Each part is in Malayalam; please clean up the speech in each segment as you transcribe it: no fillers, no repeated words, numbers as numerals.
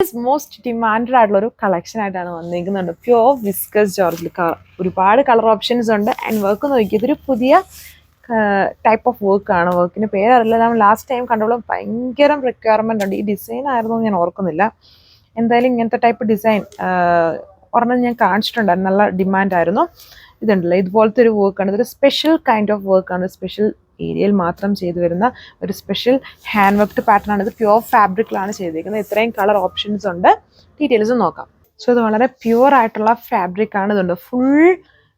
മോസ്റ്റ് ഡിമാൻഡഡ് ആയിട്ടുള്ള ഒരു കളക്ഷൻ ആയിട്ടാണ് വന്നിരിക്കുന്നുണ്ട്. പ്യുവർ വിസ്കസ് ജോർജിൽ ഒരുപാട് കളർ ഓപ്ഷൻസ് ഉണ്ട്. ആൻഡ് വർക്ക് നോക്കിയത് ഒരു പുതിയ ടൈപ്പ് ഓഫ് വർക്കാണ്. വർക്കിന് പേരറിയില്ല. നമ്മൾ ലാസ്റ്റ് ടൈം കണ്ടോളം ഭയങ്കര റിക്വയർമെൻ്റ് ഉണ്ട്. ഈ ഡിസൈൻ ആയിരുന്നു ഞാൻ ഓർക്കുന്നില്ല. എന്തായാലും ഇങ്ങനത്തെ ടൈപ്പ് ഡിസൈൻ ഒരെണ്ണം ഞാൻ കാണിച്ചിട്ടുണ്ടായിരുന്നു. നല്ല ഡിമാൻഡായിരുന്നു. ഇതുണ്ടല്ലോ, ഇതുപോലത്തെ ഒരു വർക്കാണ്. ഇതൊരു സ്പെഷ്യൽ കൈൻഡ് ഓഫ് വർക്കാണ്. സ്പെഷ്യൽ ഏരിയയിൽ മാത്രം ചെയ്തു വരുന്ന ഒരു സ്പെഷ്യൽ ഹാൻഡ് വർക്ക്ഡ് പാറ്റേൺ ആണ്. ഇത് പ്യുവർ ഫാബ്രിക്കിലാണ് ചെയ്തിരിക്കുന്നത്. ഇത്രയും കളർ ഓപ്ഷൻസ് ഉണ്ട്. ഡീറ്റെയിൽസ് നോക്കാം. സോ ഇത് വളരെ പ്യുവർ ആയിട്ടുള്ള ഫാബ്രിക് ആണ്. ഇതുണ്ട്, ഫുൾ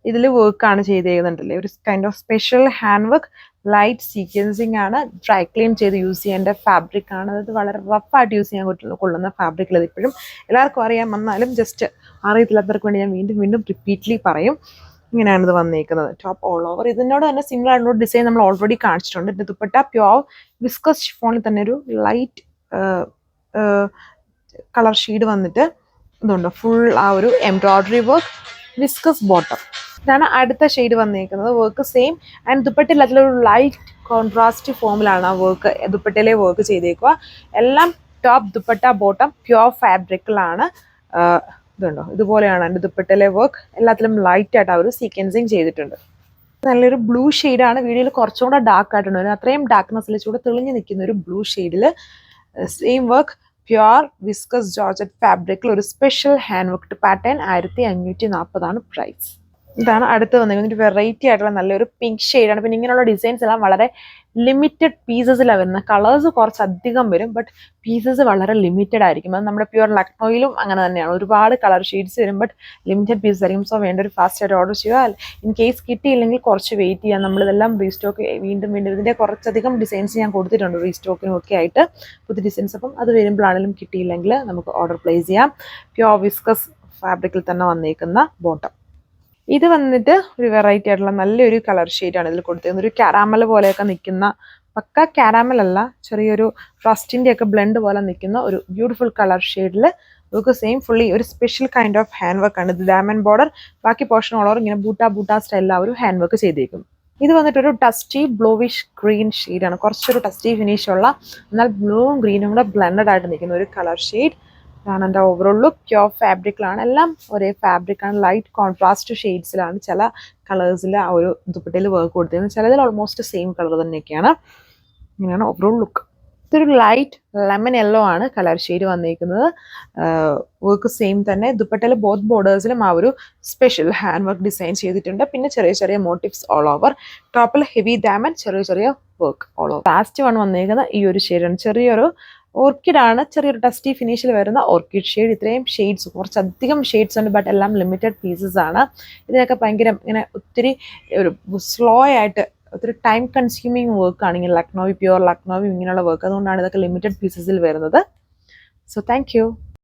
ഇതിൽ വർക്കാണ് ചെയ്തിരിക്കുന്നുണ്ടല്ലേ. ഒരു kind of special hand work, light sequencing ആണ്. ഡ്രൈ ക്ലീൻ ചെയ്ത് യൂസ് ചെയ്യേണ്ട ഫാബ്രിക് ആണ്. അത് വളരെ റഫായിട്ട് യൂസ് ചെയ്യാൻ കൊള്ളുന്ന ഫാബ്രിക്കിൽ ഇത് ഇപ്പോഴും എല്ലാവർക്കും അറിയാൻ വന്നാലും ജസ്റ്റ് അറിയത്തില്ലാത്തവർക്ക് വേണ്ടി ഞാൻ വീണ്ടും വീണ്ടും റിപ്പീറ്റ്ലി പറയും. ഇങ്ങനെയാണ് ഇത് വന്നിരിക്കുന്നത്. ടോപ്പ് ഓൾ ഓവർ ഇതിനോട് തന്നെ സിമിലർ ആയിട്ടുള്ള ഡിസൈൻ നമ്മൾ ഓൾറെഡി കാണിച്ചിട്ടുണ്ട്. ഇതിൻ്റെ ദുപ്പട്ട പ്യുവർ വിസ്കസ് ഷിഫോണിൽ തന്നെ ഒരു ലൈറ്റ് കളർ ഷെയ്ഡ് വന്നിട്ട് ഇതുണ്ട്, ഫുൾ ആ ഒരു എംബ്രോയിഡറി വർക്ക്, വിസ്കസ് ബോട്ടം. ഇതാണ് അടുത്ത ഷെയ്ഡ് വന്നിരിക്കുന്നത്. വർക്ക് സെയിം ആൻഡ് ദുപ്പട്ടയിൽ അതിലൊരു ലൈറ്റ് കോൺട്രാസ്റ്റ് ഫോമിലാണ് ആ വർക്ക്, ദുപ്പട്ടയിലെ വർക്ക് ചെയ്തേക്കുക. എല്ലാം ടോപ്പ് ദുപ്പട്ട ബോട്ടം പ്യുവർ ഫാബ്രിക്കിലാണ്. ഇതുണ്ടോ, ഇതുപോലെയാണ് എൻ്റെ ദുപ്പട്ടയിലെ വർക്ക്. എല്ലാത്തിലും ലൈറ്റ് ആയിട്ട് ആ ഒരു സീക്വൻസിങ് ചെയ്തിട്ടുണ്ട്. നല്ലൊരു ബ്ലൂ ഷെയ്ഡാണ്. വീഡിയോയിൽ കുറച്ചും കൂടെ ഡാർക്ക് ആയിട്ടുണ്ട്. അത്രയും ഡാർക്ക്നെസ്സിൽ ചൂടെ തെളിഞ്ഞു നിൽക്കുന്ന ഒരു ബ്ലൂ ഷെയ്ഡിൽ same work, pure viscose georgette ഫാബ്രിക്കിൽ ഒരു special hand worked pattern. 1540 price. ഇതാണ് അടുത്ത് വന്നിരിക്കുന്നത്. ഒരു വെറൈറ്റി ആയിട്ടുള്ള നല്ലൊരു പിങ്ക് ഷെയ്ഡാണ്. പിന്നെ ഇങ്ങനെയുള്ള ഡിസൈൻസ് എല്ലാം വളരെ ലിമിറ്റഡ് പീസസിലാണ് വരുന്നത്. കളേഴ്സ് കുറച്ചധികം വരും, ബട്ട് പീസസ് വളരെ ലിമിറ്റഡ് ആയിരിക്കും. അത് നമ്മുടെ പ്യുവർ ലക്നോയിലും അങ്ങനെ തന്നെയാണ്. ഒരുപാട് കളർ ഷെയ്ഡ്സ് വരും, ബട്ട് ലിമിറ്റഡ് പീസസ് ആയിരിക്കും. സോ വേണ്ട ഒരു ഫാസ്റ്റ് ആയിട്ട് ഓർഡർ ചെയ്യുക. ഇൻ കേസ് കിട്ടിയില്ലെങ്കിൽ കുറച്ച് വെയിറ്റ് ചെയ്യാം. നമ്മളിതെല്ലാം റീസ്റ്റോക്ക് വീണ്ടും ഇതിൻ്റെ കുറച്ചധികം ഡിസൈൻസ് ഞാൻ കൊടുത്തിട്ടുണ്ട് റീസ്റ്റോക്കിനും ഒക്കെ ആയിട്ട്, പുതിയ ഡിസൈൻസ്. അപ്പം അത് വരുമ്പോഴാണെങ്കിലും കിട്ടിയില്ലെങ്കിൽ നമുക്ക് ഓർഡർ പ്ലേസ് ചെയ്യാം. പ്യുവർ വിസ്കസ് ഫാബ്രിക്കിൽ തന്നെ വന്നിരിക്കുന്ന ബോട്ടം. ഇത് വന്നിട്ട് ഒരു വെറൈറ്റി ആയിട്ടുള്ള നല്ലൊരു കളർ ഷെയ്ഡാണ് ഇതിൽ കൊടുത്തിരുന്നത്. ഒരു കാരാമൽ പോലെയൊക്കെ നിൽക്കുന്ന, പക്ക കാരാമൽ അല്ല, ചെറിയൊരു റസ്റ്റിൻ്റെ ഒക്കെ ബ്ലെൻഡ് പോലെ നിൽക്കുന്ന ഒരു ബ്യൂട്ടിഫുൾ കളർ ഷെയ്ഡിൽ നമുക്ക് സെയിം ഫുള്ളി ഒരു special kind of hand work ആണ്. ഇത് ഡയമണ്ട് ബോർഡർ, ബാക്കി പോർഷൻ ഓളോർ ഇങ്ങനെ ബൂട്ടാ സ്റ്റൈലിൽ ആ ഒരു ഹാൻഡ് വർക്ക് ചെയ്തേക്കും. ഇത് വന്നിട്ടൊരു ടസ്റ്റി ബ്ലൂവിഷ് ഗ്രീൻ ഷെയ്ഡാണ്. കുറച്ചൊരു ടസ്റ്റി ഫിനിഷ് ഉള്ള, എന്നാൽ ബ്ലൂവും ഗ്രീനും കൂടെ ബ്ലെൻഡഡ് ആയിട്ട് നിൽക്കുന്ന ഒരു കളർ ഷെയ്ഡ്. ഇതാണ് എൻ്റെ ഓവറോൾ ലുക്ക്. പ്യുവർ ഫാബ്രിക്കിലാണ്, എല്ലാം ഒരേ ഫാബ്രിക്കാണ്. ലൈറ്റ് കോൺട്രാസ്റ്റ് ഷെയ്ഡ്സിലാണ് ചില കളേഴ്സിൽ ആ ഒരു ദുപ്പട്ടയിൽ വർക്ക് കൊടുത്തിരുന്നത്. ചിലതിൽ ഓൾമോസ്റ്റ് സെയിം കളർ തന്നെയൊക്കെയാണ്. ഇങ്ങനെയാണ് ഓവറോൾ ലുക്ക്. ഇതൊരു ലൈറ്റ് ലെമൺ യെല്ലോ ആണ് കളർ ഷെയ്ഡ് വന്നിരിക്കുന്നത്. വർക്ക് സെയിം തന്നെ. ദുപ്പട്ടയിൽ ബോത്ത് ബോർഡേഴ്സിലും ആ ഒരു സ്പെഷ്യൽ ഹാൻഡ് വർക്ക് ഡിസൈൻ ചെയ്തിട്ടുണ്ട്. പിന്നെ ചെറിയ ചെറിയ മോട്ടീവ്സ് ഓൾ ഓവർ. ടോപ്പിൽ ഹെവി ഡയമണ്ട്, ചെറിയ ചെറിയ work all over. Last one വന്നിരിക്കുന്നത് ഈ ഒരു ഷെയ്ഡാണ്. ചെറിയൊരു ഓർക്കിഡാണ്, ചെറിയൊരു ടസ്റ്റി ഫിനിഷിൽ വരുന്ന ഓർക്കിഡ് ഷെയ്ഡ്. ഇത്രയും ഷെയ്ഡ്സ്, കുറച്ചധികം ഷെയ്ഡ്സ് ഉണ്ട്, ബട്ട് എല്ലാം ലിമിറ്റഡ് പീസസ് ആണ്. ഇതിനൊക്കെ ഭയങ്കര ഇങ്ങനെ ഒത്തിരി ഒരു സ്ലോ ആയിട്ട് ഒത്തിരി ടൈം കൺസ്യൂമിങ് വർക്കാണ്. ഇങ്ങനെ ലക്നോവി, പ്യുവർ ലക്നോവി ഇങ്ങനെയുള്ള വർക്ക്. അതുകൊണ്ടാണ് ഇതൊക്കെ ലിമിറ്റഡ് പീസസിൽ വരുന്നത്. So thank you.